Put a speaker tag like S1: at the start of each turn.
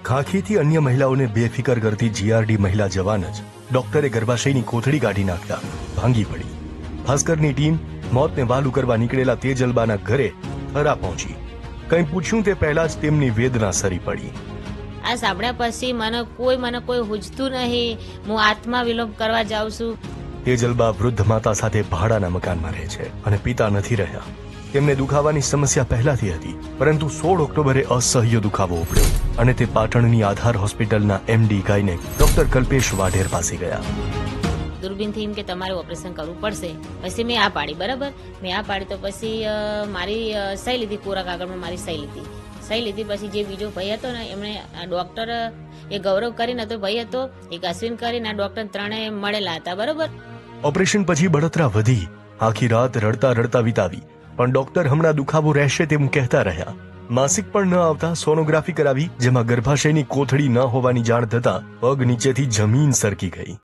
S1: ખાખીથી અન્ય મહિલાઓને બેફિકર કરતી જીઆરડી મહિલા જવાન જ ડોક્ટરે ગર્ભાશયની કોથળી કાઢી નાખતા ભાંગી પડી. ભાસ્કરની ટીમ મોતને વહાલું કરવા નીકળેલા તેજલબાના ઘરે થરા પહોંચી. કંઈ પૂછ્યું તે પહેલા જ તેમની વેદના સરી પડી.
S2: આ સાંભળ્યા પછી મને કોઈ હુજતું નહીં. હું આત્મા વિલોપ કરવા જાઉં છું.
S1: તેજલબા વૃદ્ધ માતા સાથે ભાડાના મકાનમાં રહે છે અને પિતા નથી રહ્યા. તેમને દુખાવાની સમસ્યા પહેલાથી હતી, પરંતુ 16 ઓક્ટોબરે અસહ્ય દુખાવો ઉપડ્યો અને તે પાટણની આધાર હોસ્પિટલના MD gynaec doctor Kalpesh Vadher પાસે ગયા.
S2: દૂરબીનથી એમ કે તમારે ઓપરેશન કરવું પડશે. પછી મેં આ પાડી. બરાબર, મેં આ પાડી તો પછી મારી સહી લીધી. કોરા કાગળમાં મારી સહી લીધી. પછી જે બીજો ભાઈ હતો ને એમણે ડોક્ટર એ ગૌરવ કરીને હતો ભાઈ હતો, એક અશ્વિન કરીને આ ડોક્ટર ત્રણેય મળેલા હતા. બરોબર.
S1: ઓપરેશન પછી બળતરા વધી. આખી રાત રડતા રડતા વિતાવી, પણ ડોક્ટર હમણાં દુખાવો રહેશે તેમ કહેતા રહ્યા. માસિક પણ ન આવતા સોનોગ્રાફી કરાવી, જેમાં ગર્ભાશયની કોથળી ન હોવાની જાણ થતા પગ નીચેથી જમીન સરકી ગઈ.